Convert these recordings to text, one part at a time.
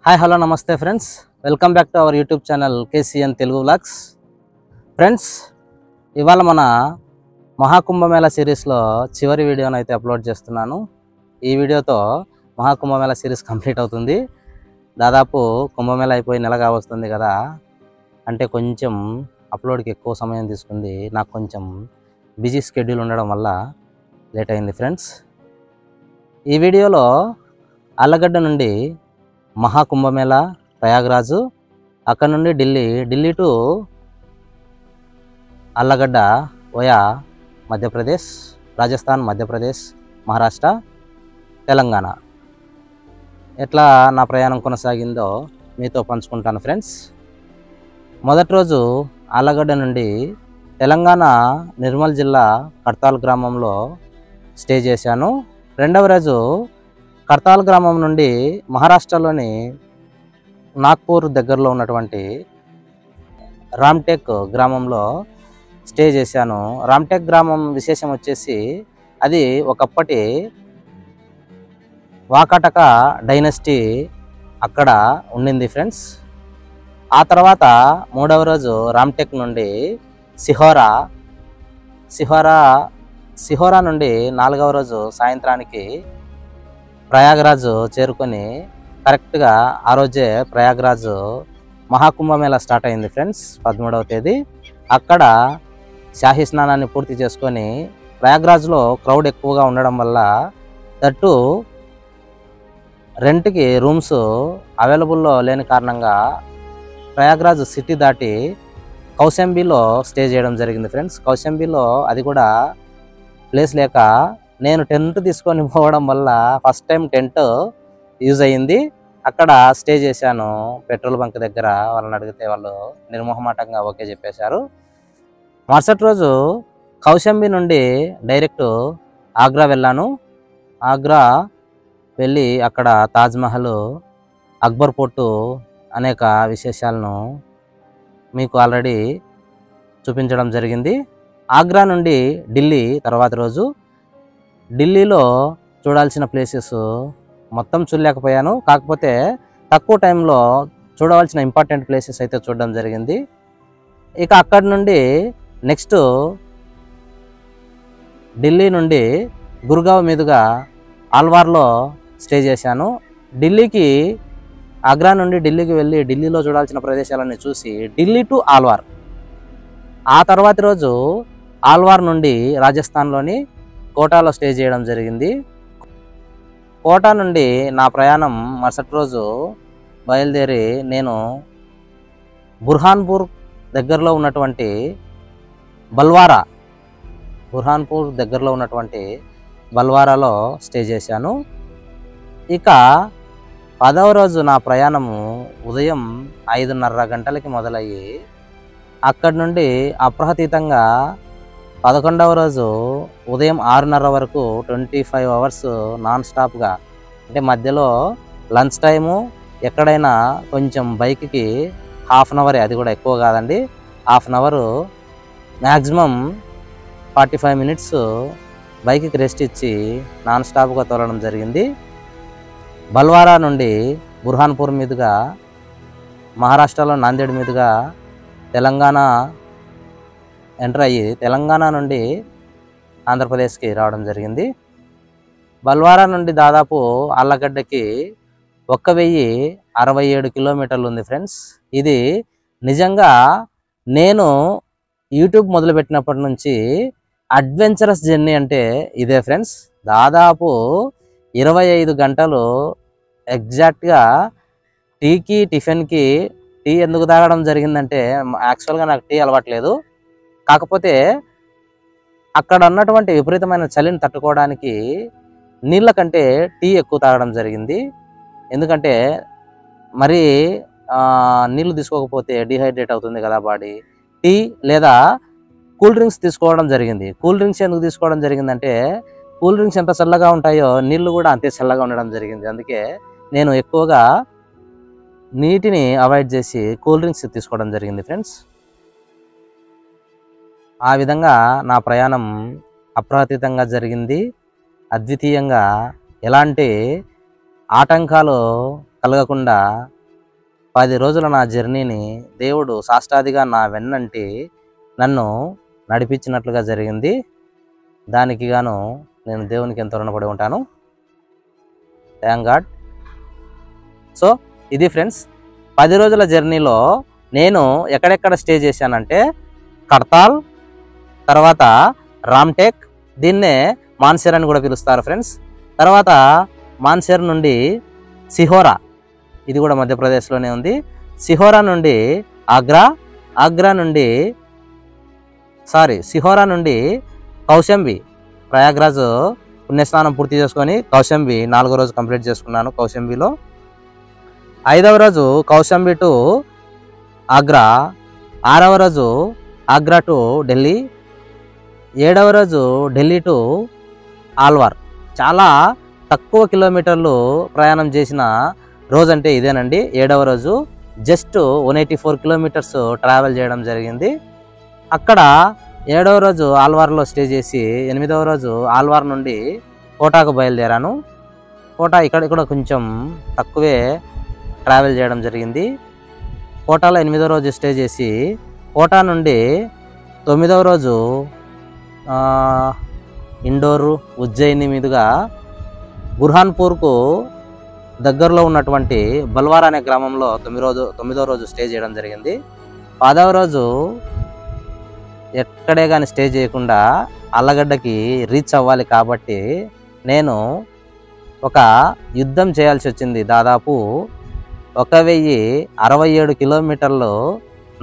Hi hello నమస్తే friends, welcome back to our YouTube channel KCN Telugu vlogs. Friends, ఇవాళ మన మహాకుంభమేళా సిరీస్లో చివరి వీడియోని అయితే అప్లోడ్ చేస్తున్నాను. ఈ వీడియోతో మహాకుంభమేళా సిరీస్ కంప్లీట్ అవుతుంది. దాదాపు కుంభమేళా అయిపోయి నెలగా వస్తుంది కదా, అంటే కొంచెం అప్లోడ్కి ఎక్కువ సమయం తీసుకుంది. నాకు కొంచెం బిజీ షెడ్యూల్ ఉండడం వల్ల లేట్ అయింది ఫ్రెండ్స్. ఈ వీడియోలో ఆళ్ళగడ్డ నుండి మహాకుంభమేళా ప్రయాగ్రాజు, అక్కడ నుండి ఢిల్లీ టు ఆళ్ళగడ్డ వయా మధ్యప్రదేశ్, రాజస్థాన్, మధ్యప్రదేశ్, మహారాష్ట్ర, తెలంగాణ, ఎట్లా నా ప్రయాణం కొనసాగిందో మీతో పంచుకుంటాను ఫ్రెండ్స్. మొదటి రోజు ఆళ్ళగడ్డ నుండి తెలంగాణ నిర్మల్ జిల్లా కడ్తాల్ గ్రామంలో స్టే చేశాను. రెండవ రోజు కడ్తాల్ గ్రామం నుండి మహారాష్ట్రలోని నాగ్పూర్ దగ్గరలో ఉన్నటువంటి రామ్టెక్ గ్రామంలో స్టే చేశాను. రామ్టెక్ గ్రామం విశేషం వచ్చేసి అది ఒకప్పటి వాకాటక డైనస్టీ అక్కడ ఉండింది ఫ్రెండ్స్. ఆ తర్వాత మూడవ రోజు రామ్టెక్ నుండి సిహోరా నుండి నాలుగవ రోజు సాయంత్రానికి ప్రయాగ్రాజు చేరుకొని కరెక్ట్గా ఆ రోజే ప్రయాగ్రాజు మహాకుంభమేళా స్టార్ట్ అయింది ఫ్రెండ్స్, 13వ తేదీ. అక్కడ షాహీ స్నానాన్ని పూర్తి చేసుకొని ప్రయాగ్రాజ్లో క్రౌడ్ ఎక్కువగా ఉండడం వల్ల దట్టు రెంట్కి రూమ్స్ అవైలబుల్లో లేని కారణంగా ప్రయాగ్రాజ్ సిటీ దాటి కౌశాంబిలో స్టే చేయడం జరిగింది ఫ్రెండ్స్. కౌశాంబిలో అది కూడా ప్లేస్ లేక నేను టెంట్ తీసుకొని పోవడం వల్ల ఫస్ట్ టైం టెంట్ యూజ్ అయ్యింది. అక్కడ స్టే చేశాను పెట్రోల్ బంక్ దగ్గర. వాళ్ళని అడిగితే వాళ్ళు నిర్మోహమాటంగా ఓకే చెప్పేశారు. మరుసటి రోజు కౌశాంబి నుండి డైరెక్ట్ ఆగ్రా వెళ్ళాను. ఆగ్రా వెళ్ళి అక్కడ తాజ్మహల్, అక్బర్ పోర్టు అనేక విశేషాలను మీకు ఆల్రెడీ చూపించడం జరిగింది. ఆగ్రా నుండి ఢిల్లీ తర్వాత రోజు. ఢిల్లీలో చూడాల్సిన ప్లేసెస్ మొత్తం చూడలేకపోయాను, కాకపోతే తక్కువ టైంలో చూడవలసిన ఇంపార్టెంట్ ప్లేసెస్ అయితే చూడడం జరిగింది. ఇక అక్కడి నుండి నెక్స్ట్ ఢిల్లీ నుండి గుర్గావ్ మీదుగా ఆల్వార్లో స్టే చేశాను. ఆగ్రా నుండి ఢిల్లీకి వెళ్ళి ఢిల్లీలో చూడాల్సిన ప్రదేశాలన్నీ చూసి ఢిల్లీ టు ఆల్వార్. ఆ తర్వాతి రోజు ఆల్వార్ నుండి రాజస్థాన్లోని కోటాలో స్టే చేయడం జరిగింది. కోటా నుండి నా ప్రయాణం మరుసటి రోజు బయలుదేరి నేను బుర్హాన్పూర్ దగ్గరలో ఉన్నటువంటి బల్వారాలో స్టే చేశాను. ఇక 10వ రోజు నా ప్రయాణము ఉదయం 5:30 గంటలకి మొదలయ్యి అక్కడి నుండి అప్రహతీతంగా 11వ రోజు ఉదయం 6:30 వరకు 25 అవర్స్ నాన్ స్టాప్గా, అంటే మధ్యలో లంచ్ టైము, ఎక్కడైనా కొంచెం బైక్కి హాఫ్ అన్ అవరే, అది కూడా ఎక్కువ కాదండి, half an hour, maximum 45 minutes బైక్కి రెస్ట్ ఇచ్చి నాన్ స్టాప్గా తోలడం జరిగింది. బల్వారా నుండి బుర్హాన్పూర్ మీదుగా మహారాష్ట్రలో నాందేడ్ మీదుగా తెలంగాణ ఎంటర్ అయ్యి తెలంగాణ నుండి ఆంధ్రప్రదేశ్కి రావడం జరిగింది. బల్వారా నుండి దాదాపు ఆళ్ళగడ్డకి 1067 కిలోమీటర్లు ఉంది ఫ్రెండ్స్. ఇది నిజంగా నేను యూట్యూబ్ మొదలుపెట్టినప్పటి నుంచి అడ్వెంచరస్ జర్నీ అంటే ఇదే ఫ్రెండ్స్. దాదాపు 25 గంటలు ఎగ్జాక్ట్గా టీకి టిఫిన్కి. టీ ఎందుకు తాగడం జరిగిందంటే యాక్చువల్గా నాకు టీ అలవాట్లేదు. కాకపోతే అక్కడ ఉన్నటువంటి విపరీతమైన చలిని తట్టుకోవడానికి నీళ్ళ కంటే టీ ఎక్కువ తాగడం జరిగింది. ఎందుకంటే మరి నీళ్ళు తీసుకోకపోతే డిహైడ్రేట్ అవుతుంది కదా బాడీ. టీ లేదా కూల్ డ్రింక్స్ తీసుకోవడం జరిగింది. కూల్ డ్రింక్స్ ఎందుకు తీసుకోవడం జరిగిందంటే కూల్ డ్రింక్స్ ఎంత చల్లగా ఉంటాయో నీళ్ళు కూడా అంతే చల్లగా ఉండడం జరిగింది. అందుకే నేను ఎక్కువగా నీటిని అవాయిడ్ చేసి కూల్ డ్రింక్స్ తీసుకోవడం జరిగింది ఫ్రెండ్స్. ఆ విధంగా నా ప్రయాణం అప్రతితంగా జరిగింది. అద్వితీయంగా ఎలాంటి ఆటంకాలు కలగకుండా 10 రోజుల నా జర్నీని దేవుడు సాష్టాదిగా నా వెన్నంటి నన్ను నడిపించినట్లుగా జరిగింది. దానికి గాను నేను దేవునికి ఎంతో రుణపడి ఉంటాను. Thank God. సో ఇది ఫ్రెండ్స్, 10 రోజుల జర్నీలో నేను ఎక్కడెక్కడ స్టే చేశానంటే కడతాల్, తర్వాత రామ్టేక్, దీన్నే మాన్సేర్ అని కూడా పిలుస్తారు ఫ్రెండ్స్. తర్వాత మాన్సేర్ నుండి సిహోరా, ఇది కూడా మధ్యప్రదేశ్లోనే ఉంది. సిహోరా నుండి సిహోరా నుండి కౌశంబి, ప్రయాగ్రాజ్ పుణ్యస్నానం పూర్తి చేసుకొని కౌశంబి 4వ రోజు కంప్లీట్ చేసుకున్నాను. కౌశంబిలో 5వ రోజు కౌశంబి టు ఆగ్రా, 6వ రోజు ఆగ్రా టు ఢిల్లీ, 7వ రోజు ఢిల్లీ టు ఆల్వార్. చాలా తక్కువ కిలోమీటర్లు ప్రయాణం చేసిన రోజు అంటే ఇదేనండి. 7వ రోజు జస్ట్ 184 కిలోమీటర్స్ ట్రావెల్ చేయడం జరిగింది. అక్కడ 7వ రోజు ఆల్వార్లో స్టే చేసి 8వ రోజు ఆల్వార్ నుండి కోటాకు బయలుదేరాను. కోటా ఇక్కడ కొంచెం తక్కువే ట్రావెల్ చేయడం జరిగింది. కోటాలో 8వ రోజు స్టే చేసి కోటా నుండి 9వ రోజు ఇండోరు, ఉజ్జయిని మీదుగా బుర్హాన్పూర్కు దగ్గరలో ఉన్నటువంటి బల్వార్ అనే గ్రామంలో 9వ రోజు స్టే చేయడం జరిగింది. 10వ రోజు ఎక్కడే కానీ స్టే చేయకుండా అల్లగడ్డకి రీచ్ అవ్వాలి కాబట్టి నేను ఒక యుద్ధం చేయాల్సి వచ్చింది. దాదాపు 1067 కిలోమీటర్లు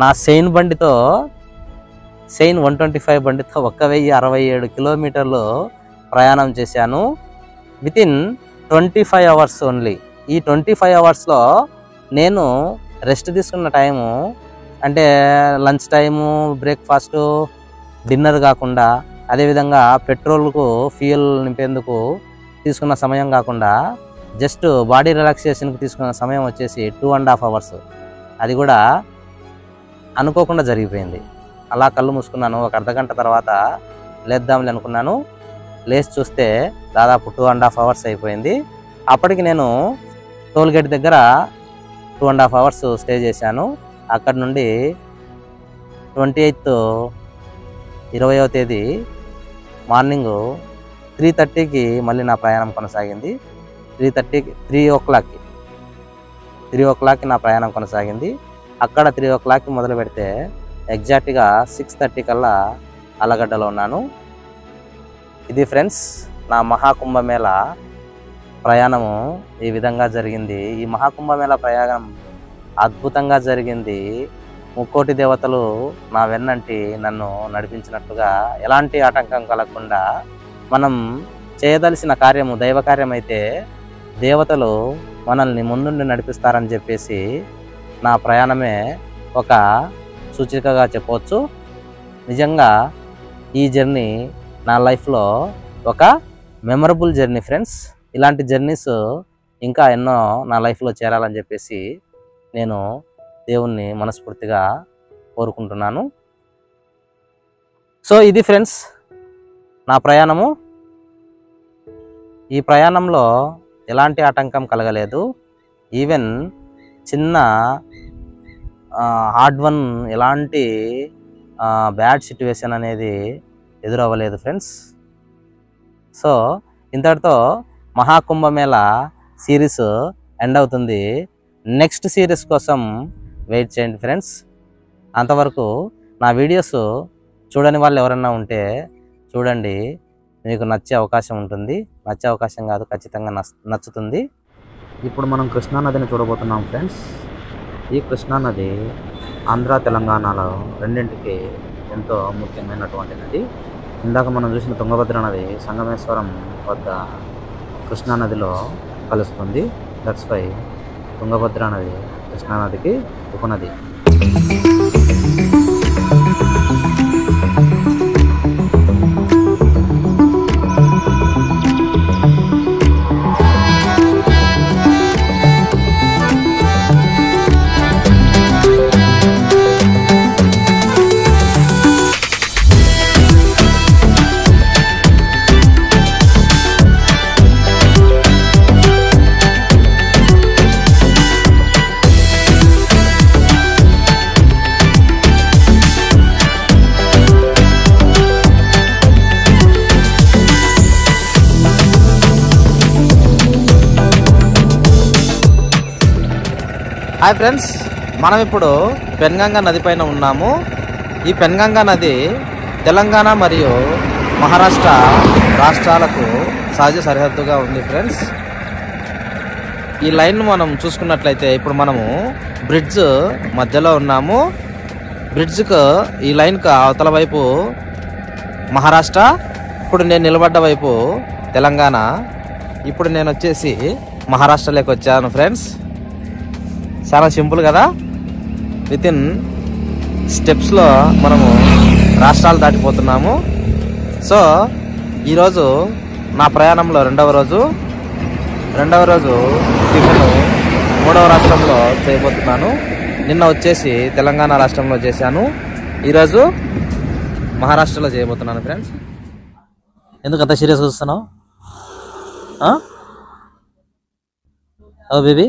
నా సెయిన్ 125 బండితో 1067 కిలోమీటర్లు ప్రయాణం చేశాను. Within 25 hours only. ఈ 25 అవర్స్లో నేను రెస్ట్ తీసుకున్న టైము అంటే లంచ్ టైము, బ్రేక్ఫాస్టు, డిన్నర్ కాకుండా, అదేవిధంగా పెట్రోల్కు ఫ్యూయల్ నింపేందుకు తీసుకున్న సమయం కాకుండా జస్ట్ బాడీ రిలాక్సేషన్కి తీసుకున్న సమయం వచ్చేసి 2.5 అవర్స్. అది కూడా అనుకోకుండా జరిగిపోయింది. అలా కళ్ళు మూసుకున్నాను. ఒక అర్ధగంట తర్వాత లేద్దాంలే అనుకున్నాను. లేచి చూస్తే దాదాపు 2.5 అవర్స్ అయిపోయింది. అప్పటికి నేను టోల్గేట్ దగ్గర 2.5 అవర్స్ స్టే చేశాను. అక్కడ నుండి 20వ తేదీ మార్నింగ్ 3:30కి మళ్ళీ నా ప్రయాణం కొనసాగింది. 3 o'clockకి నా ప్రయాణం కొనసాగింది. అక్కడ 3 o'clockకి మొదలు పెడితే ఎగ్జాక్ట్గా 6:30 కల్లా అల్లగడ్డలో ఉన్నాను. ఇది ఫ్రెండ్స్ నా మహాకుంభమేళ ప్రయాణము ఈ విధంగా జరిగింది. ఈ మహాకుంభమేళ ప్రయాణం అద్భుతంగా జరిగింది. 3 దేవతలు నా వెన్నంటి నన్ను నడిపించినట్టుగా, ఎలాంటి ఆటంకం కలగకుండా మనం చేయదలిసిన కార్యము దైవ కార్యం అయితే దేవతలు మనల్ని ముందుండి నడిపిస్తారని చెప్పేసి నా ప్రయాణమే ఒక సూచికగా చెప్పవచ్చు. నిజంగా ఈ జర్నీ నా లైఫ్లో ఒక మెమరబుల్ జర్నీ ఫ్రెండ్స్. ఇలాంటి జర్నీస్ ఇంకా ఎన్నో నా లైఫ్లో చేరాలని చెప్పేసి నేను దేవుణ్ణి మనస్ఫూర్తిగా కోరుకుంటున్నాను. సో ఇది ఫ్రెండ్స్ నా ప్రయాణము. ఈ ప్రయాణంలో ఎలాంటి ఆటంకం కలగలేదు. ఈవెన్ చిన్న హార్డ్ వన్, ఎలాంటి బ్యాడ్ సిట్యువేషన్ అనేది ఎదురవ్వలేదు ఫ్రెండ్స్. సో ఇంతటితో మహాకుంభమేళ సిరీస్ ఎండ్ అవుతుంది. నెక్స్ట్ సిరీస్ కోసం వెయిట్ చేయండి ఫ్రెండ్స్. అంతవరకు నా వీడియోస్ చూడని వాళ్ళు ఎవరన్నా ఉంటే చూడండి, మీకు నచ్చే అవకాశం ఉంటుంది. నచ్చే అవకాశం కాదు, ఖచ్చితంగా నచ్చుతుంది. ఇప్పుడు మనం కృష్ణానదిని చూడబోతున్నాం ఫ్రెండ్స్. ఈ కృష్ణానది ఆంధ్ర తెలంగాణలో రెండింటికి ఎంతో ముఖ్యమైనటువంటి నది. ఇందాక మనం చూసిన తుంగభద్ర నది సంగమేశ్వరం వద్ద కృష్ణానదిలో కలుస్తుంది. దట్స్ వై తుంగభద్ర నది కృష్ణానదికి ఉపనది. హాయ్ ఫ్రెండ్స్, మనం ఇప్పుడు పెన్గంగా నది పైన ఉన్నాము. ఈ పెన్గంగా నది తెలంగాణ మరియు మహారాష్ట్ర రాష్ట్రాలకు సహజ సరిహద్దుగా ఉంది ఫ్రెండ్స్. ఈ లైన్ మనం చూసుకున్నట్లయితే ఇప్పుడు మనము బ్రిడ్జ్ మధ్యలో ఉన్నాము. బ్రిడ్జ్కు ఈ లైన్కు అవతల వైపు మహారాష్ట్ర, ఇప్పుడు నేను నిలబడ్డ వైపు తెలంగాణ. ఇప్పుడు నేను వచ్చేసి మహారాష్ట్రలోకి వచ్చాను ఫ్రెండ్స్. చాలా సింపుల్ కదా, వితిన్ స్టెప్స్లో మనము రాష్ట్రాలు దాటిపోతున్నాము. సో ఈరోజు నా ప్రయాణంలో రెండవ రోజు టిఫిన్ మూడవ రాష్ట్రంలో చేయబోతున్నాను. నిన్న వచ్చేసి తెలంగాణ రాష్ట్రంలో చేశాను, ఈరోజు మహారాష్ట్రలో చేయబోతున్నాను ఫ్రెండ్స్. ఎందుకు అంత సీరియస్గా చూస్తున్నావు? ఓ బేబీ,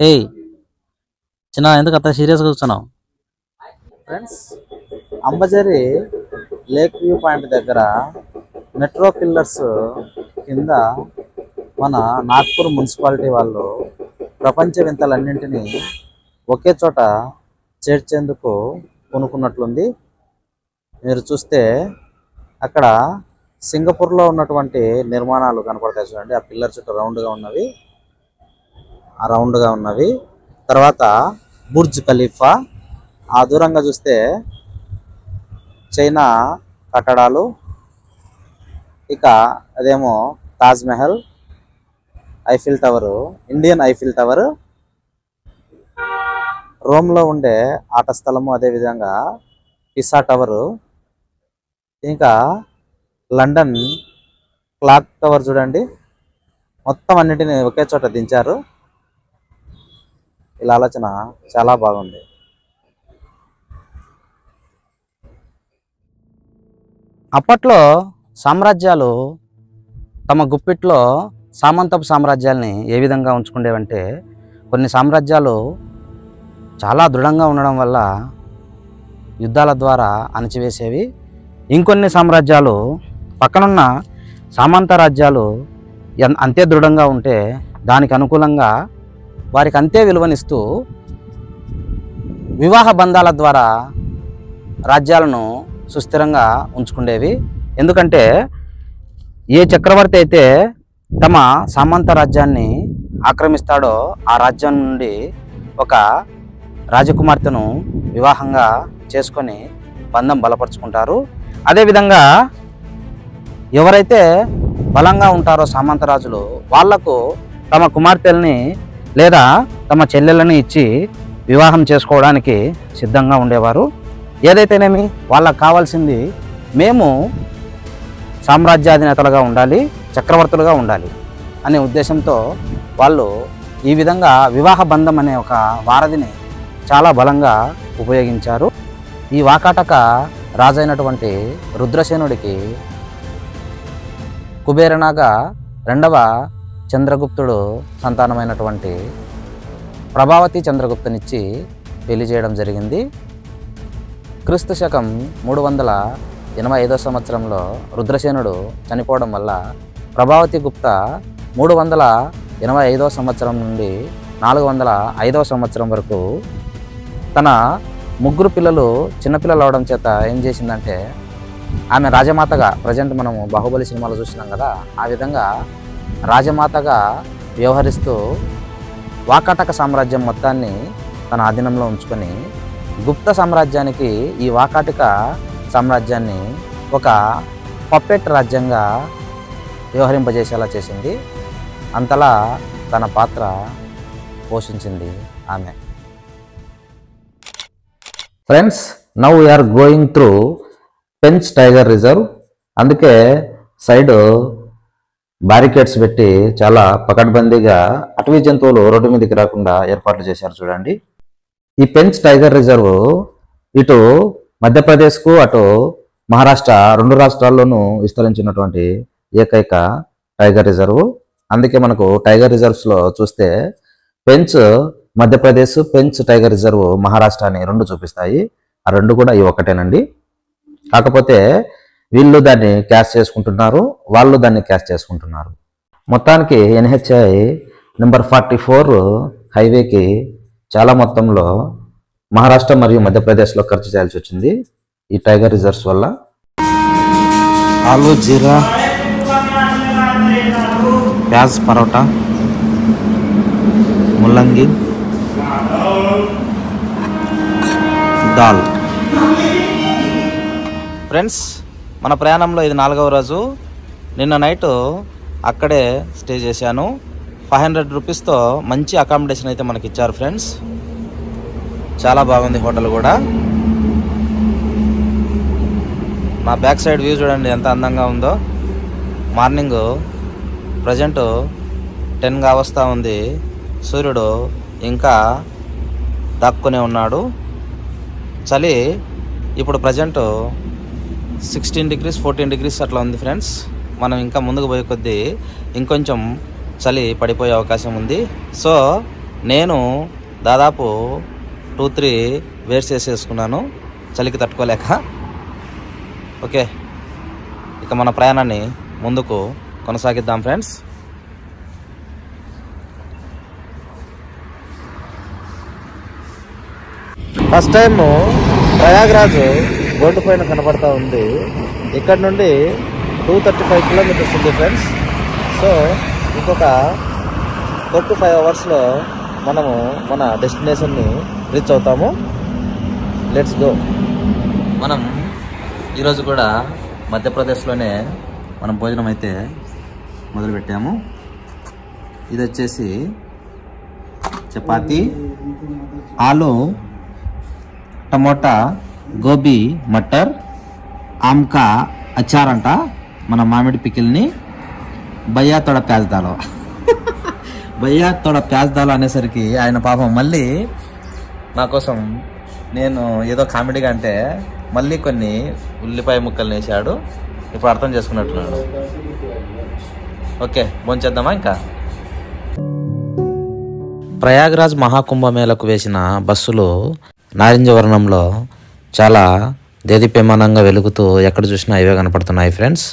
హే చిన్న, ఎందుకు అంత సీరియస్గా చూస్తున్నావు? ఫ్రెండ్స్, అంబజరి లేక్ వ్యూ పాయింట్ దగ్గర మెట్రో పిల్లర్స్ కింద మన నాగ్పూర్ మున్సిపాలిటీ వాళ్ళు ప్రపంచ వింతలన్నింటినీ ఒకే చోట చేర్చేందుకు కొనుక్కున్నట్లుంది. మీరు చూస్తే అక్కడ సింగపూర్లో ఉన్నటువంటి నిర్మాణాలు కనపడతాయి చూడండి. ఆ పిల్లర్ చుట్టూ రౌండ్గా ఉన్నవి. తర్వాత బుర్జ్ ఖలీఫా, ఆ దూరంగా చూస్తే చైనా కట్టడాలు, ఇక అదేమో Taj Mahal, Eiffel tower, Indian Eiffel tower, రోమ్లో ఉండే ఆట స్థలము, అదేవిధంగా పిసా టవరు, ఇంకా లండన్ క్లాక్ టవర్ చూడండి. మొత్తం అన్నిటిని ఒకే చోట దించారు. ఇలా ఆలోచన చాలా బాగుంది. అప్పట్లో సామ్రాజ్యాలు తమ గుప్పిట్లో సామంతపు సామ్రాజ్యాల్ని ఏ విధంగా ఉంచుకునేవంటే, కొన్ని సామ్రాజ్యాలు చాలా దృఢంగా ఉండడం వల్ల యుద్ధాల ద్వారా అణచివేసేవి. ఇంకొన్ని సామ్రాజ్యాలు పక్కనున్న సామంత రాజ్యాలు అంతే దృఢంగా ఉంటే దానికి అనుకూలంగా వారికి అంతే విలువనిస్తూ వివాహ బంధాల ద్వారా రాజ్యాలను సుస్థిరంగా ఉంచుకునేవి. ఎందుకంటే ఏ చక్రవర్తి అయితే తమ సామంత రాజ్యాన్ని ఆక్రమిస్తాడో ఆ రాజ్యం నుండి ఒక రాజకుమార్తెను వివాహంగా చేసుకొని బంధం బలపరుచుకుంటారు. అదేవిధంగా ఎవరైతే బలంగా ఉంటారో సామంత రాజులు, వాళ్లకు తమ కుమార్తెల్ని లేదా తమ చెల్లెళ్ళని ఇచ్చి వివాహం చేసుకోవడానికి సిద్ధంగా ఉండేవారు. ఏదైతేనేమి వాళ్ళకు కావాల్సింది మేము సామ్రాజ్యాధినేతలుగా ఉండాలి, చక్రవర్తులుగా ఉండాలి అనే ఉద్దేశంతో వాళ్ళు ఈ విధంగా వివాహ బంధం అనే ఒక వారధిని చాలా బలంగా ఉపయోగించారు. ఈ వాకాటక రాజైనటువంటి రుద్రసేనుడికి కుబేరనాగ రెండవ చంద్రగుప్తుడు సంతానమైనటువంటి ప్రభావతి చంద్రగుప్తునిచ్చి పెళ్లి చేయడం జరిగింది. క్రీస్తు శకం 85వ సంవత్సరంలో రుద్రసేనుడు చనిపోవడం వల్ల ప్రభావతి గుప్తా 385వ సంవత్సరం నుండి 405వ సంవత్సరం వరకు తన ముగ్గురు పిల్లలు చిన్నపిల్లలు అవడం చేత ఏం చేసిందంటే ఆమె రాజమాతగా ప్రజెంట్ మనము బాహుబలి సినిమాలో చూసినాం కదా, ఆ విధంగా రాజమాతగా వ్యవహరిస్తూ వాకాటక సామ్రాజ్యం మొత్తాన్ని తన ఆధీనంలో ఉంచుకొని గుప్త సామ్రాజ్యానికి ఈ వాకాటిక సామ్రాజ్యాన్ని ఒక పప్పెట్ రాజ్యంగా వ్యవహరింపజేసేలా చేసింది. అంతలా తన పాత్ర పోషించింది ఆమె. Friends, now we're going through Pench tiger reserve. అందుకే సైడ్ బారికేడ్స్ పెట్టి చాలా పకడ్బందీగా అటవీ జంతువులు రోడ్డు మీదకి రాకుండా ఏర్పాట్లు చేశారు చూడండి. ఈ పెంచ్ టైగర్ రిజర్వ్ ఇటు మధ్యప్రదేశ్కు అటు మహారాష్ట్ర 2 రాష్ట్రాల్లోనూ విస్తరించినటువంటి ఏకైక టైగర్ రిజర్వ్. అందుకే మనకు టైగర్ రిజర్వ్స్లో చూస్తే పెంచ్ మధ్యప్రదేశ్, పెంచ్ టైగర్ రిజర్వ్ మహారాష్ట్ర అని 2 చూపిస్తాయి. ఆ 2 కూడా ఈ ఒక్కటేనండి. కాకపోతే వీళ్ళు దాన్ని క్యాష్ చేసుకుంటున్నారు, వాళ్ళు దాన్ని క్యాష్ చేసుకుంటున్నారు. మొత్తానికి NHI నెంబర్ 44 హైవేకి చాలా మొత్తంలో మహారాష్ట్ర మరియు మధ్యప్రదేశ్లో ఖర్చు చేయాల్సి వచ్చింది ఈ టైగర్ రిజర్వ్స్ వల్ల. ఆలు జీరా, ప్యాజ్ పరోటా, ముల్లంగి, దాల్. ఫ్రెండ్స్, మన ప్రయాణంలో ఇది 4వ రోజు. నిన్న నైట్ అక్కడే స్టే చేశాను. 500 రూపీస్తో మంచి అకామిడేషన్ అయితే మనకి ఇచ్చారు ఫ్రెండ్స్. చాలా బాగుంది హోటల్ కూడా. నా బ్యాక్ సైడ్ వ్యూ చూడండి ఎంత అందంగా ఉందో. మార్నింగ్ ప్రజెంట్ 10గా వస్తూ ఉంది. సూర్యుడు ఇంకా దాక్కునే ఉన్నాడు. చలి ఇప్పుడు ప్రజెంట్ 16 degrees 14 degrees అట్లా ఉంది ఫ్రెండ్స్. మనం ఇంకా ముందుకు పోయే కొద్దీ ఇంకొంచెం చలి పడిపోయే అవకాశం ఉంది. సో నేను దాదాపు 2-3 వేర్స్ వేసేసుకున్నాను చలికి తట్టుకోలేక. ఓకే, ఇక మన ప్రయాణాన్ని ముందుకు కొనసాగిద్దాం friends. First time Prayagraj board పైన కనబడతా ఉంది. ఇక్కడ నుండి 235 కిలోమీటర్స్ ఉంది ఫ్రెండ్స్. సో ఇంకొక 4 to 5 అవర్స్లో మనము మన డెస్టినేషన్ని రీచ్ అవుతాము. Let's go. మనం ఈరోజు కూడా మధ్యప్రదేశ్లోనే మనం భోజనం అయితే మొదలుపెట్టాము. ఇది వచ్చేసి చపాతీ, ఆలు, టమోటా, గోబీ మటర్, ఆమ్కా అచార్ అంట, మన మామిడి పికిల్ని, భయ్యా తోడ ప్యాజ్ దాలో. భయ్యా తోడ ప్యాజ్ దాలో అనేసరికి ఆయన పాపం మళ్ళీ నా కోసం, నేను ఏదో కామెడీగా అంటే మళ్ళీ కొన్ని ఉల్లిపాయ ముక్కలు వేసాడు. ఇప్పుడు అర్థం చేసుకున్నట్టున్నాడు. ఓకే, భోంచేద్దామా ఇంకా. ప్రయాగ్రాజ్ మహాకుంభమేళకు వేసిన బస్సులు నారింజ వర్ణంలో చాలా దేదీప్యమానంగా వెలుగుతూ ఎక్కడ చూసినా ఇవే కనపడుతున్నాయి ఫ్రెండ్స్.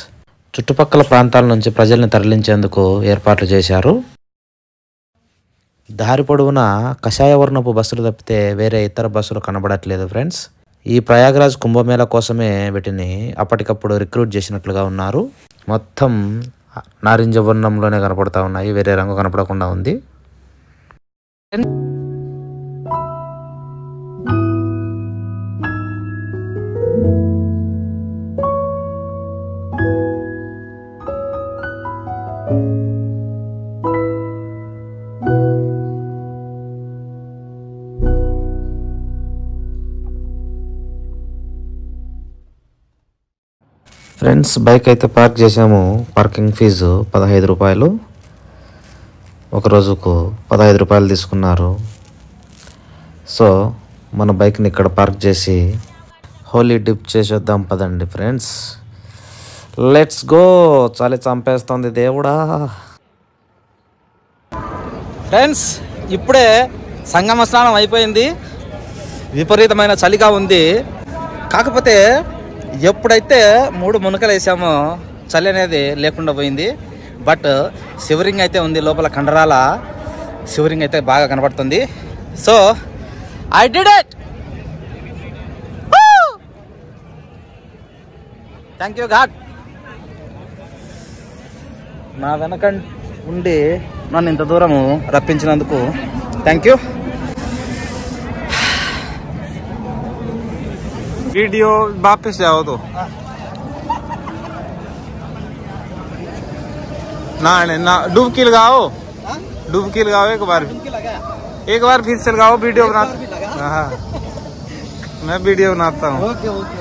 చుట్టుపక్కల ప్రాంతాల నుంచి ప్రజల్ని తరలించేందుకు ఏర్పాట్లు చేశారు. దారి పొడవునా కషాయ వర్ణపు బస్సులు తప్పితే వేరే ఇతర బస్సులు కనబడట్లేదు ఫ్రెండ్స్. ఈ ప్రయాగ్రాజ్ కుంభమేళ కోసమే వీటిని అప్పటికప్పుడు రిక్రూట్ చేసినట్లుగా ఉన్నారు. మొత్తం నారింజ వర్ణంలోనే కనపడతా ఉన్నాయి, వేరే రంగు కనపడకుండా ఉంది. ఫ్రెండ్స్, బైక్ అయితే పార్క్ చేసాము. పార్కింగ్ ఫీజు 15 రూపాయలు. ఒక రోజుకు 15 రూపాయలు తీసుకున్నారు. సో మన బైక్ని ఇక్కడ పార్క్ చేసి హోలీ డిప్ చేసేద్దాం పదండి ఫ్రెండ్స్. Let's go. చలి చంపేస్తుంది దేవుడా. ఫ్రెండ్స్, ఇప్పుడే సంగమ స్నానం అయిపోయింది. విపరీతమైన చలిగా ఉంది. కాకపోతే ఎప్పుడైతే 3 మునకలు వేసామో చలి అనేది లేకుండా పోయింది. బట్ షివరింగ్ అయితే ఉంది, లోపల కండరాల షివరింగ్ అయితే బాగా కనబడుతుంది. So I did it. Thank you God. నా వెనక ఉండి నన్ను ఇంత దూరము రప్పించినందుకు థ్యాంక్ యూ. वीडियो वापस जाओ तो ना डुबकी लगाओ, डुबकी लगाओ एक बार फिर से लगाओ. वीडियो बनाता. हाँ मैं वीडियो बनाता हूँ. Okay okay.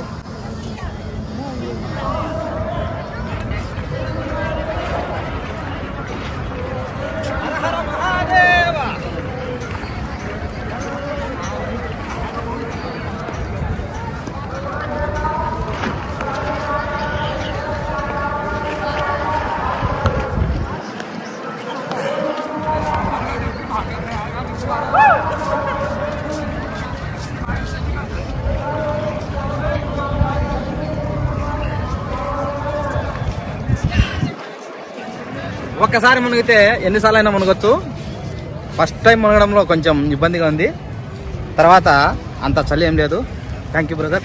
ఒక్కసారి మునిగితే ఎన్నిసార్లు అయినా మునగొచ్చు. ఫస్ట్ టైం మునగడంలో కొంచెం ఇబ్బందిగా ఉంది, తర్వాత అంత చలి ఏం లేదు. Thank you brother.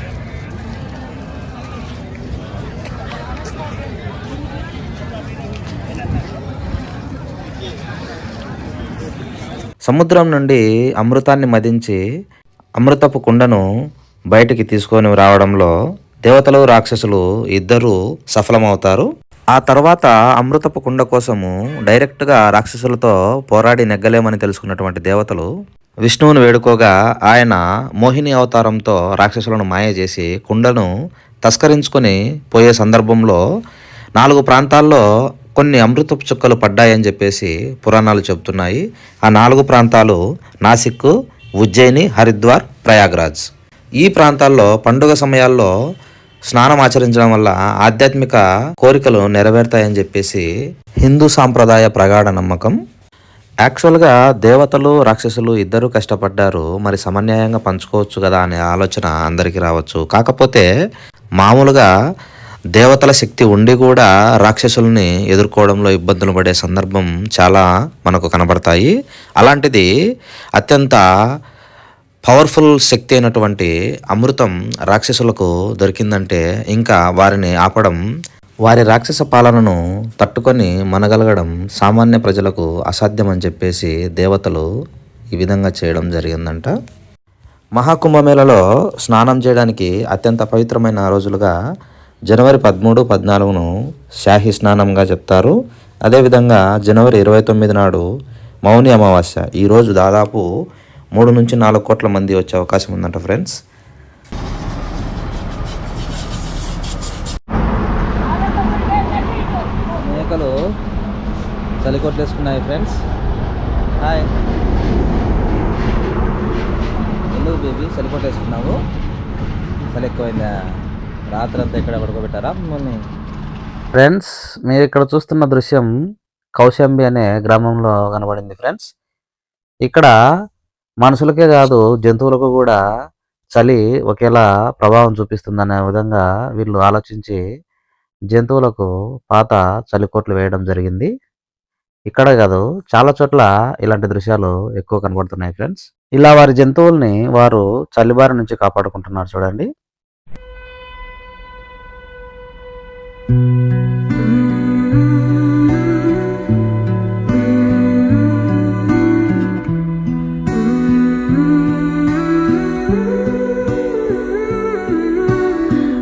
సముద్రం నుండి అమృతాన్ని మదించి అమృతపు కుండను బయటికి తీసుకొని రావడంలో దేవతలు రాక్షసులు ఇద్దరూ సఫలమవుతారు. ఆ తర్వాత అమృతపు కుండ కోసము డైరెక్ట్గా రాక్షసులతో పోరాడి నెగ్గలేమని తెలుసుకున్నటువంటి దేవతలు విష్ణువును వేడుకోగా ఆయన మోహిని అవతారంతో రాక్షసులను మాయ చేసి కుండను తస్కరించుకొని పోయే సందర్భంలో 4 ప్రాంతాల్లో కొన్ని అమృతపు చుక్కలు పడ్డాయని చెప్పేసి పురాణాలు చెబుతున్నాయి. ఆ 4 ప్రాంతాలు నాసిక్, ఉజ్జయిని, హరిద్వార్, ప్రయాగ్రాజ్. ఈ ప్రాంతాల్లో పండుగ సమయాల్లో స్నానం ఆచరించడం వల్ల ఆధ్యాత్మిక కోరికలు నెరవేరుతాయని చెప్పేసి హిందూ సాంప్రదాయ ప్రగాఢ నమ్మకం. యాక్చువల్గా దేవతలు రాక్షసులు ఇద్దరు కష్టపడ్డారు, మరి సమన్యాయంగా పంచుకోవచ్చు కదా అనే ఆలోచన అందరికీ రావచ్చు. కాకపోతే మామూలుగా దేవతల శక్తి ఉండి కూడా రాక్షసుల్ని ఎదుర్కోవడంలో ఇబ్బందులు పడే సందర్భం చాలా మనకు కనబడతాయి. అలాంటిది అత్యంత పవర్ఫుల్ శక్తి అయినటువంటి అమృతం రాక్షసులకు దొరికిందంటే ఇంకా వారిని ఆపడం, వారి రాక్షస పాలనను తట్టుకొని మనగలగడం సామాన్య ప్రజలకు అసాధ్యం అని చెప్పేసి దేవతలు ఈ విధంగా చేయడం జరిగిందంట. మహాకుంభమేళలో స్నానం చేయడానికి అత్యంత పవిత్రమైన రోజులుగా జనవరి 13, 14ను శాహి స్నానంగా చెప్తారు. అదేవిధంగా జనవరి 29 నాడు మౌని అమావాస్య. ఈరోజు దాదాపు 3 నుంచి 4 కోట్ల మంది వచ్చే అవకాశం ఉందంట ఫ్రెండ్స్. మేకలు చలికొట్లేసుకున్నాయి ఫ్రెండ్స్. హాయ్, ఎందుకు బేబీ చలికొట్టేసుకున్నావు? చలి ఎక్కువైందా? రాత్రి అంతా ఇక్కడ పడుకోబెట్టారా మిమ్మల్ని? ఫ్రెండ్స్, మీరు ఇక్కడ చూస్తున్న దృశ్యం కౌశంబి అనే గ్రామంలో కనబడింది ఫ్రెండ్స్. ఇక్కడ మనుషులకే కాదు జంతువులకు కూడా చలి ఒకేలా ప్రభావం చూపిస్తుందనే విధంగా వీళ్ళు ఆలోచించి జంతువులకు పాత చలికోట్లు వేయడం జరిగింది. ఇక్కడ కాదు, చాలా చోట్ల ఇలాంటి దృశ్యాలు ఎక్కువ కనబడుతున్నాయి ఫ్రెండ్స్. ఇలా వారి జంతువుల్ని వారు చలిబారి నుంచి కాపాడుకుంటున్నారు చూడండి.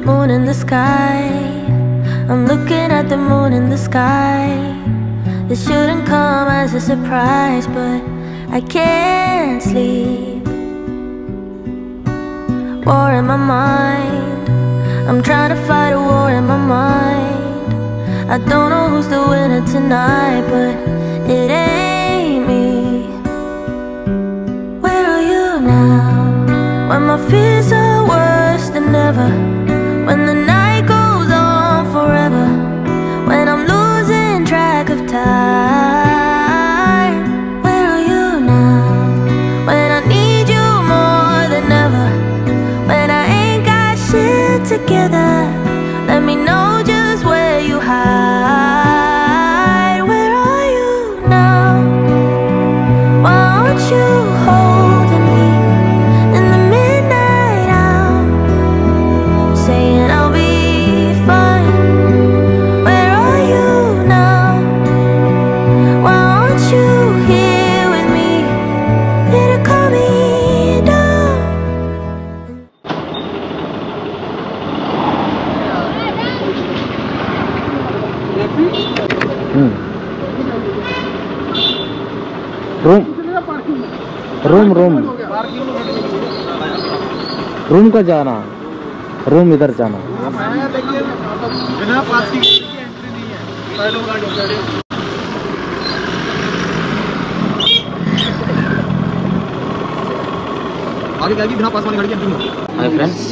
Moon in the sky, I'm looking at the moon in the sky. This shouldn't come as a surprise, but I can't sleep. War in my mind, I'm trying to fight a war in my mind. I don't know who's the winner tonight, but it ain't me. Where are you now? When my fears are worse than ever, when the night goes on forever, when I'm losing track of time. Where are you now? When I need you more than ever, when I ain't got shit together. Room room room room का जाना, room इधर जाना। Hi friends,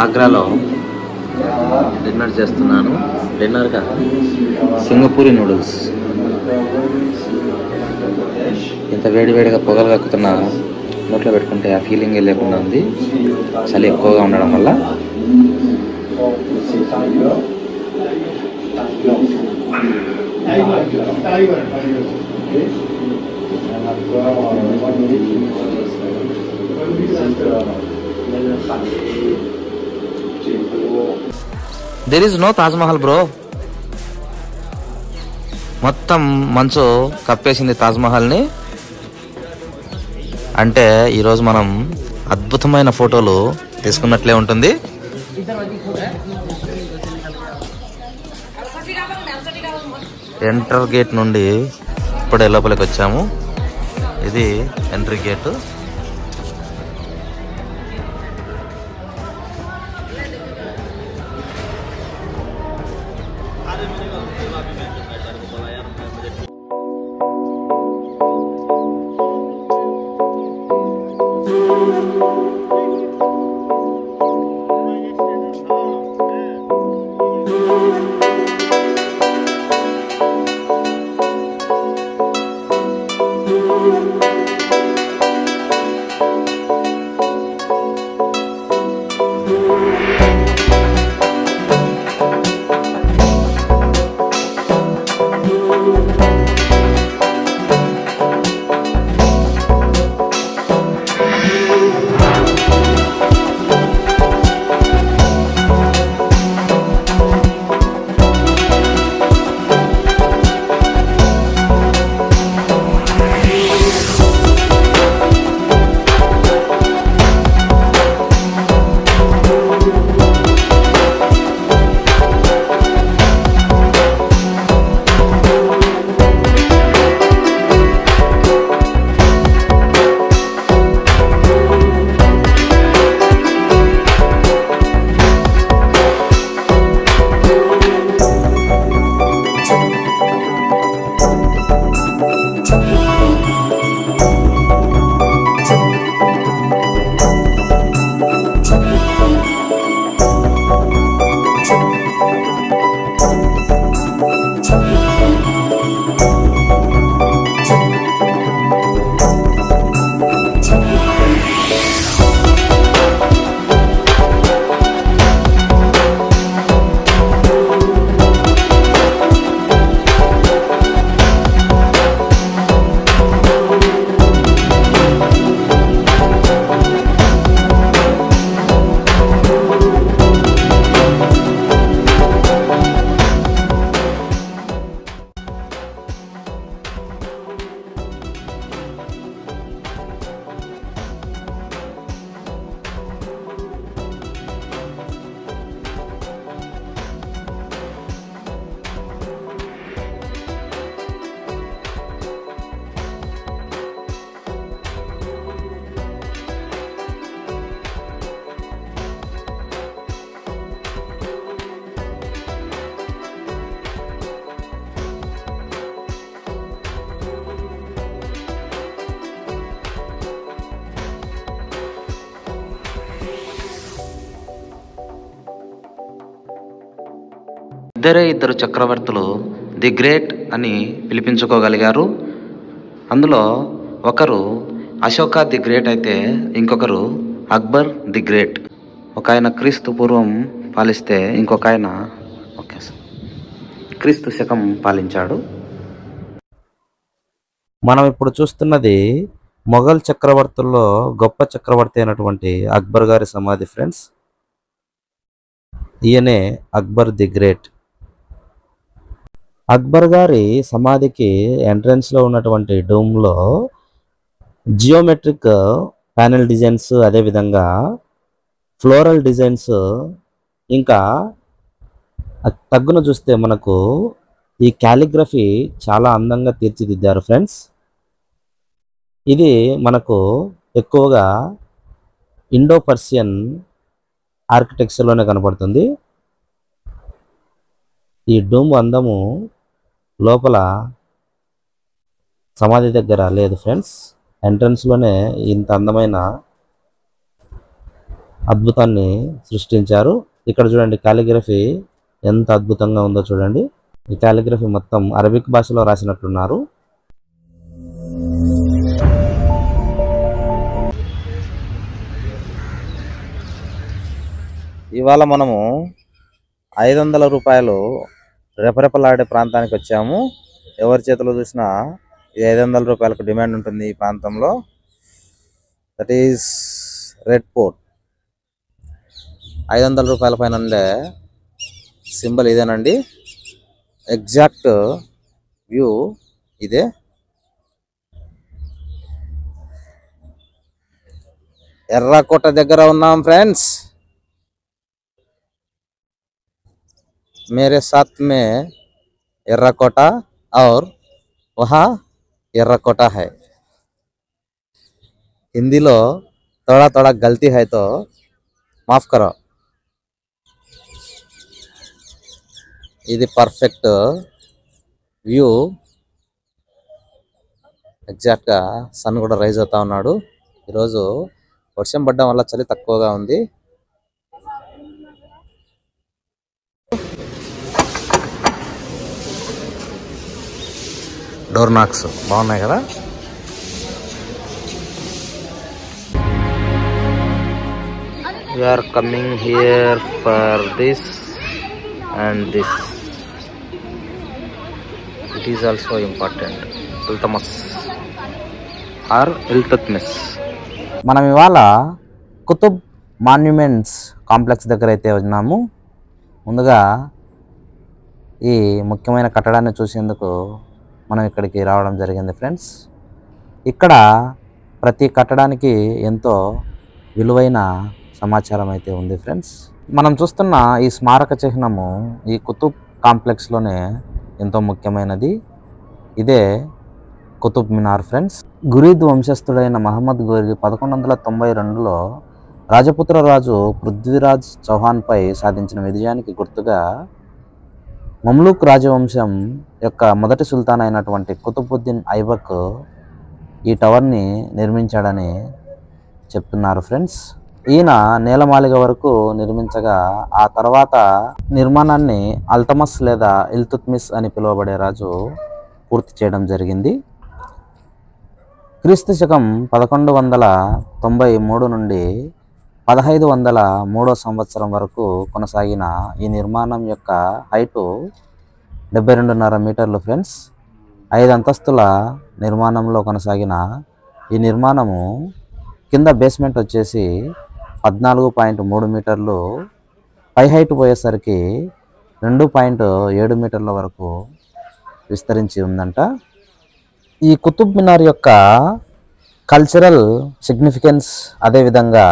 ఆగ్రాలో dinner చేస్తున్నాను. డిన్నర్గా సింగపూరి noodles. ఇంత వేడివేడిగా పొగలు కక్కుతున్నా నోట్లో పెట్టుకుంటే ఆ ఫీలింగ్ లేకుండా ఉంది, చలి ఎక్కువగా ఉండడం వల్ల. There is no Taj Mahal bro. మొత్తం మంచు కప్పేసింది తాజ్మహల్ని. అంటే ఈరోజు మనం అద్భుతమైన ఫోటోలు తీసుకున్నట్లే ఉంటుంది. ఎంటర్ గేట్ నుండి ఇప్పుడే లోపలికి వచ్చాము. ఇది ఎంట్రీ గేటు. ఇద్దరు చక్రవర్తులు ది గ్రేట్ అని పిలిపించుకోగలిగారు. అందులో ఒకరు అశోక ది గ్రేట్ అయితే ఇంకొకరు అక్బర్ ది గ్రేట్. ఒక ఆయన క్రీస్తు పూర్వం పాలిస్తే ఇంకొక ఆయన క్రీస్తు శకం పాలించాడు. మనం ఇప్పుడు చూస్తున్నది మొఘల్ చక్రవర్తుల్లో గొప్ప చక్రవర్తి అయినటువంటి అక్బర్ గారి సమాధి ఫ్రెండ్స్. ఈయనే అక్బర్ ది గ్రేట్. అక్బర్ గారి సమాధికి ఎంట్రన్స్లో ఉన్నటువంటి డోమ్లో జియోమెట్రిక్ ప్యానెల్ డిజైన్స్, అదేవిధంగా ఫ్లోరల్ డిజైన్స్, ఇంకా తగ్గును చూస్తే మనకు ఈ క్యాలిగ్రఫీ చాలా అందంగా తీర్చిదిద్దారు ఫ్రెండ్స్. ఇది మనకు ఎక్కువగా ఇండో పర్షియన్ ఆర్కిటెక్చర్లోనే కనపడుతుంది. ఈ డూమ్ అందము లోపల సమాధి దగ్గర లేదు ఫ్రెండ్స్. ఎంట్రన్స్లోనే ఇంత అందమైన అద్భుతాన్ని సృష్టించారు. ఇక్కడ చూడండి కాలిగ్రఫీ ఎంత అద్భుతంగా ఉందో చూడండి. ఈ కాలిగ్రఫీ మొత్తం అరబిక్ భాషలో రాసినట్లున్నారు. ఇవాళ మనము 500 రూపాయలు రెపరెపలాడే ప్రాంతానికి వచ్చాము. ఎవరి చేతిలో చూసినా ఈ 500 రూపాయలకు డిమాండ్ ఉంటుంది ఈ ప్రాంతంలో. That is red port. 500 రూపాయల పైన ఉండే సింబల్ ఇదేనండి. ఎగ్జాక్ట్ వ్యూ ఇదే. ఎర్రకోట దగ్గర ఉన్నాం ఫ్రెండ్స్. मेरे साथ में एर्राकोटा और वहाँ एर्राकोटा है. हिंदी लो थोड़ा थोड़ा गलती है तो माफ करो. ఇది పర్ఫెక్ట్ వ్యూ. ఎగ్జాక్ట్గా సన్ కూడా రైజ్ అవుతా ఉన్నాడు. ఈరోజు వర్షం పడడం వల్ల చలి తక్కువగా ఉంది. డోర్ నాక్స్ బాగున్నాయి కదా. We are coming here for this and this. It is also important. Iltutmish or Iltutmish. మనం ఇవాళ కుతుబ్ మాన్యుమెంట్స్ కాంప్లెక్స్ దగ్గర అయితే ఉన్నాము. ముందుగా ఈ ముఖ్యమైన కట్టడాన్ని చూసేందుకు మనం ఇక్కడికి రావడం జరిగింది ఫ్రెండ్స్. ఇక్కడ ప్రతి కట్టడానికి ఎంతో విలువైన సమాచారం అయితే ఉంది ఫ్రెండ్స్. మనం చూస్తున్న ఈ స్మారక చిహ్నము ఈ కుతుబ్ కాంప్లెక్స్లోనే ఎంతో ముఖ్యమైనది. ఇదే కుతుబ్ మినార్ ఫ్రెండ్స్. గురీద్ వంశస్థుడైన మహమ్మద్ గోరి 1192లో రాజపుత్ర రాజు పృథ్వీరాజ్ చౌహాన్పై సాధించిన విజయానికి గుర్తుగా మమ్లూక్ రాజవంశం యొక్క మొదటి సుల్తాన్ అయినటువంటి కుతుబుద్దీన్ ఐబక్ ఈ టవర్ని నిర్మించాడని చెప్తున్నారు ఫ్రెండ్స్. ఈయన నేలమాళిగ వరకు నిర్మించగా ఆ తర్వాత నిర్మాణాన్ని అల్తమస్ లేదా ఇల్తుత్మిస్ అని పిలువబడే రాజు పూర్తి చేయడం జరిగింది. క్రీస్తు శకం 1193 నుండి 1503 సంవత్సరం వరకు కొనసాగిన ఈ నిర్మాణం యొక్క హైటు 72.5 మీటర్లు ఫ్రెండ్స్. 5 అంతస్తుల నిర్మాణంలో కొనసాగిన ఈ నిర్మాణము కింద బేస్మెంట్ వచ్చేసి 14.3 మీటర్లు, పై హైట్ పోయేసరికి 2.7 మీటర్ల వరకు విస్తరించి ఉందంట. ఈ కుతుబ్ మినార్ యొక్క కల్చరల్ సిగ్నిఫికెన్స్ అదేవిధంగా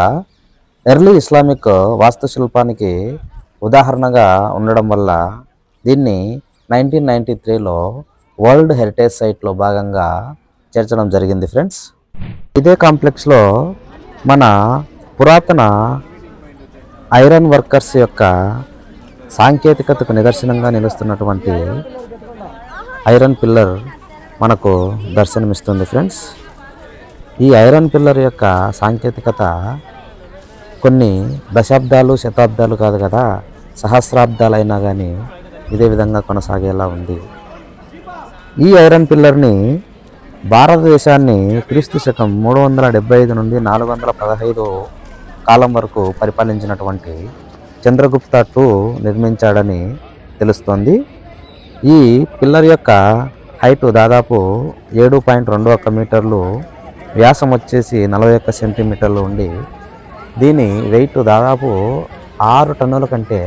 ఎర్లీ ఇస్లామిక్ వాస్తుశిల్పానికి ఉదాహరణగా ఉండడం వల్ల దీన్ని 1993లో వరల్డ్ హెరిటేజ్ సైట్లో భాగంగా చేర్చడం జరిగింది ఫ్రెండ్స్. ఇదే కాంప్లెక్స్లో మన పురాతన ఐరన్ వర్కర్స్ యొక్క సాంకేతికతకు నిదర్శనంగా నిలుస్తున్నటువంటి ఐరన్ పిల్లర్ మనకు దర్శనమిస్తుంది ఫ్రెండ్స్. ఈ ఐరన్ పిల్లర్ యొక్క సాంకేతికత కొన్ని దశాబ్దాలు శతాబ్దాలు కాదు కదా, సహస్రాబ్దాలైనా కానీ ఇదే విధంగా కొనసాగేలా ఉంది. ఈ ఐరన్ పిల్లర్ని భారతదేశాన్ని క్రీస్తు శకం 375 నుండి 415 కాలం వరకు పరిపాలించినటువంటి చంద్రగుప్త II నిర్మించాడని తెలుస్తోంది. ఈ పిల్లర్ యొక్క హైటు దాదాపు 7.21 మీటర్లు, వ్యాసం వచ్చేసి 41 సెంటీమీటర్లు ఉండి దీని వెయిట్ దాదాపు 6 టన్నుల కంటే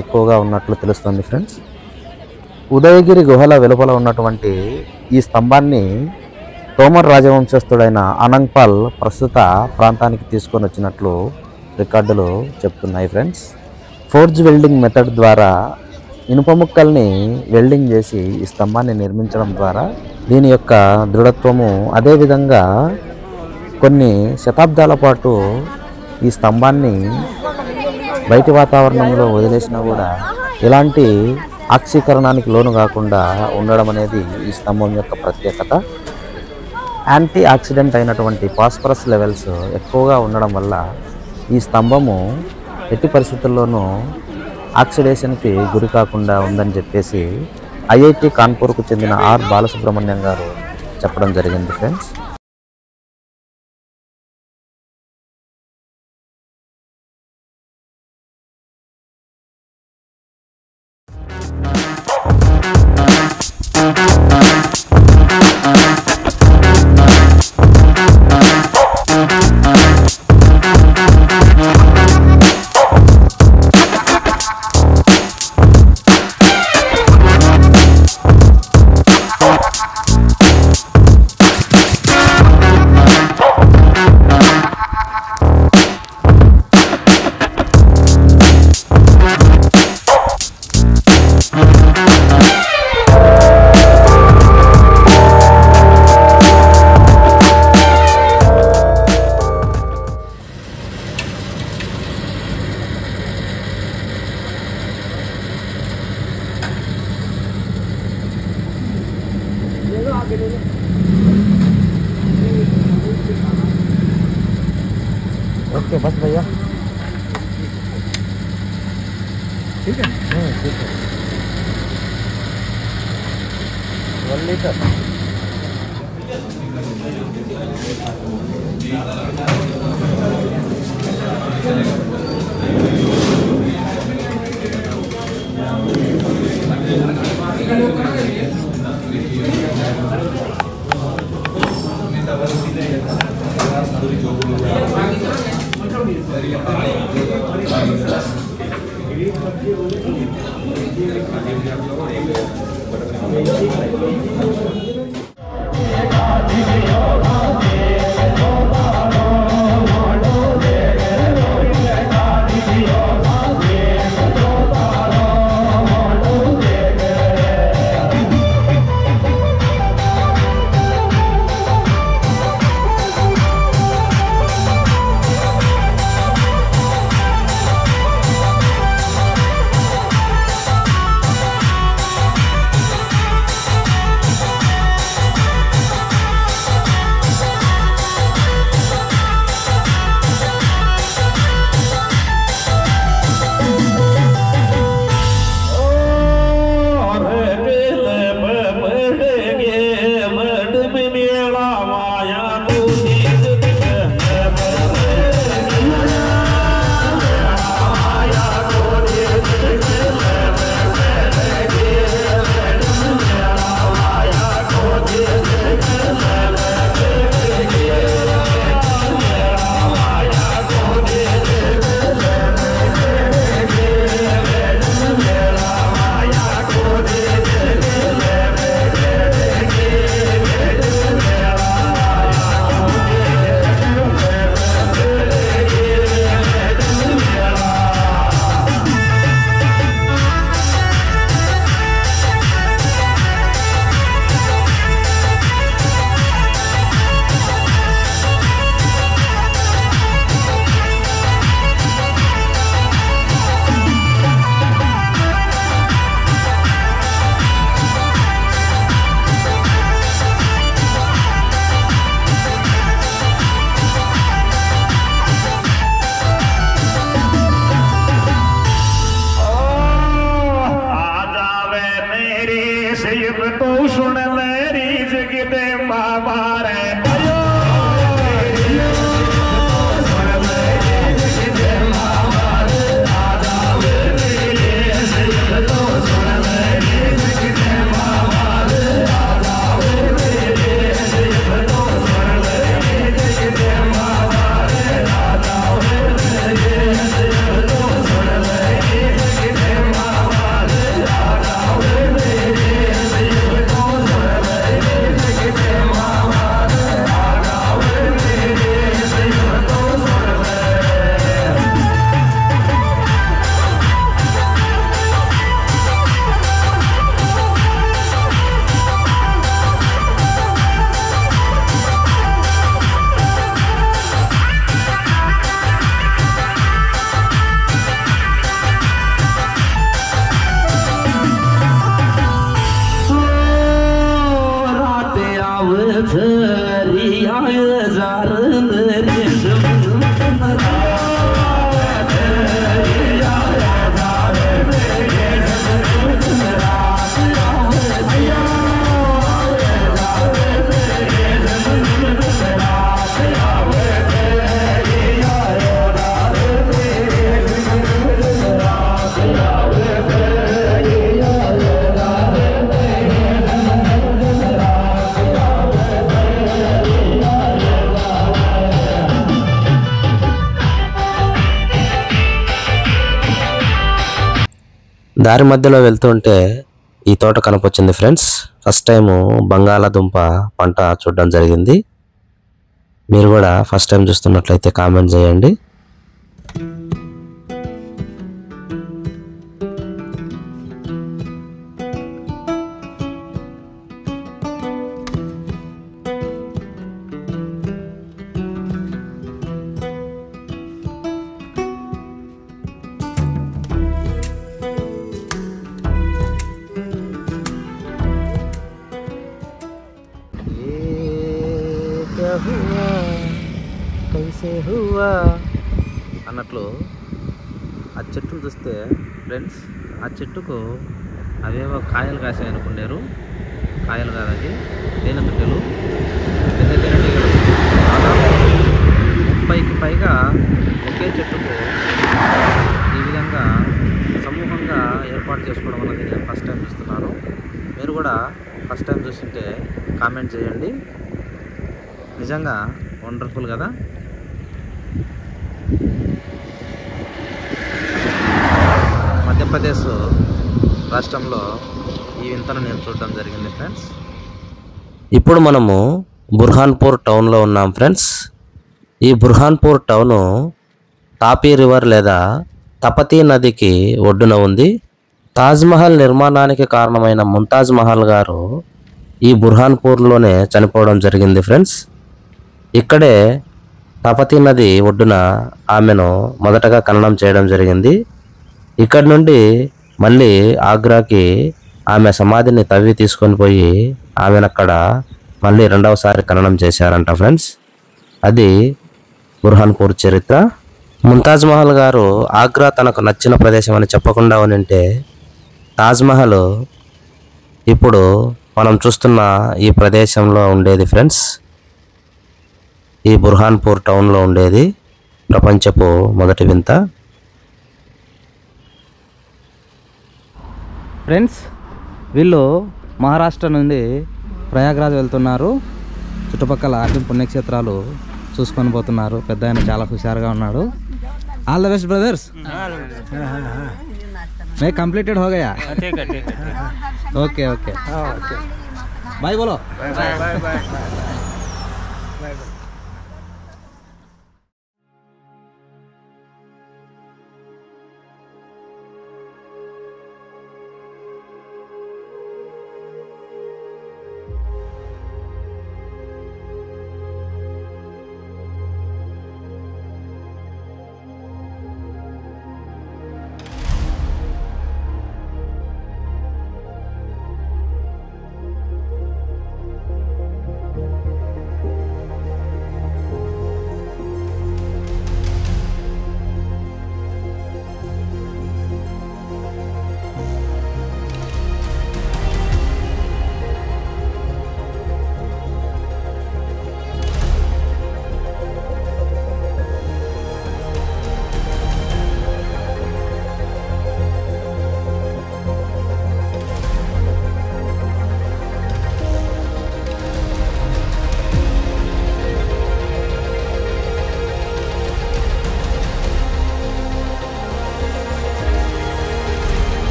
ఎక్కువగా ఉన్నట్లు తెలుస్తుంది ఫ్రెండ్స్. ఉదయగిరి గుహల వెలుపల ఉన్నటువంటి ఈ స్తంభాన్ని తోమర్ రాజవంశస్థుడైన అనంగ్పాల్ ప్రస్తుత ప్రాంతానికి తీసుకొని వచ్చినట్లు రికార్డులు చెప్తున్నాయి ఫ్రెండ్స్. ఫోర్జ్ వెల్డింగ్ మెథడ్ ద్వారా ఇనుప ముక్కల్ని వెల్డింగ్ చేసి ఈ స్తంభాన్ని నిర్మించడం ద్వారా దీని యొక్క దృఢత్వము, అదేవిధంగా కొన్ని శతాబ్దాల పాటు ఈ స్తంభాన్ని బయటి వాతావరణంలో వదిలేసినా కూడా ఎలాంటి ఆక్సీకరణానికి లోను కాకుండా ఉండడం అనేది ఈ స్తంభం యొక్క ప్రత్యేకత. యాంటీ ఆక్సిడెంట్ అయినటువంటి ఫాస్ఫరస్ లెవెల్స్ ఎక్కువగా ఉండడం వల్ల ఈ స్తంభము ఎట్టి పరిస్థితుల్లోనూ ఆక్సిడేషన్కి గురి కాకుండా ఉందని చెప్పేసి ఐఐటి కాన్పూర్కు చెందిన ఆర్ బాలసుబ్రహ్మణ్యం గారు చెప్పడం జరిగింది ఫ్రెండ్స్. ओके बस भैया ठीक है ठीक है 1 लीटर దారి మధ్యలో వెళ్తుంటే ఈ తోట కనపొచ్చింది ఫ్రెండ్స్. ఫస్ట్ టైము బంగాళాదుంప పంట చూడడం జరిగింది. మీరు కూడా ఫస్ట్ టైం చూస్తున్నట్లయితే కామెంట్ చేయండి. అన్నట్లు ఆ చెట్టును చూస్తే ఫ్రెండ్స్, ఆ చెట్టుకు అవేవో కాయలు కాసాయి అనుకున్నారు. కాయలు కాదది తేనెతుట్టెలు, పెద్ద తేనెటీగలు. దాదాపు 30కి పైగా ఒకే చెట్టుకు ఈ విధంగా సమూహంగా ఏర్పాటు చేసుకోవడం అనేది నేను ఫస్ట్ టైం చూస్తున్నాను. మీరు కూడా ఫస్ట్ టైం చూస్తుంటే కామెంట్ చేయండి. నిజంగా వండర్ఫుల్ కదా. మధ్యప్రదేశ్ రాష్ట్రంలో ఈ వింతను నేను చూడడం జరిగింది ఫ్రెండ్స్. ఇప్పుడు మనము బుర్హాన్పూర్ టౌన్లో ఉన్నాం ఫ్రెండ్స్. ఈ బుర్హాన్పూర్ టౌను తాపీ రివర్ లేదా తపతీ నదికి ఒడ్డున ఉంది. తాజ్మహల్ నిర్మాణానికి కారణమైన ముంతాజ్ మహల్ గారు ఈ బుర్హాన్పూర్లోనే చనిపోవడం జరిగింది ఫ్రెండ్స్. ఇక్కడే తపతీ నది ఒడ్డున ఆమెను మొదటగా ఖననం చేయడం జరిగింది. ఇక్కడి నుండి మళ్ళీ ఆగ్రాకి ఆమె సమాధిని తవ్వి తీసుకొని పోయి ఆమెను అక్కడ మళ్ళీ రెండవసారి ఖననం చేశారంట ఫ్రెండ్స్. అది బుర్హాన్పూర్ చరిత్ర. ముంతాజ్ మహల్ గారు ఆగ్రా తనకు నచ్చిన ప్రదేశం అని చెప్పకుండా ఉనింటే తాజ్మహల్ ఇప్పుడు మనం చూస్తున్న ఈ ప్రదేశంలో ఉండేది ఫ్రెండ్స్. ఈ బుర్హాన్పూర్ టౌన్లో ఉండేది. ప్రపంచపు మొదటి వింత ఫ్రెండ్స్. వీళ్ళు మహారాష్ట్ర నుండి ప్రయాగ్రాజ్ వెళ్తున్నారు. చుట్టుపక్కల అన్ని పుణ్యక్షేత్రాలు చూసుకొని పోతున్నారు. పెద్ద ఆయన చాలా హుషారుగా ఉన్నాడు. All the best brothers. మే కంప్లీటెడ్ हो गया. ఓకే ఓకే బాయ్ బోలో. Bye bye bye.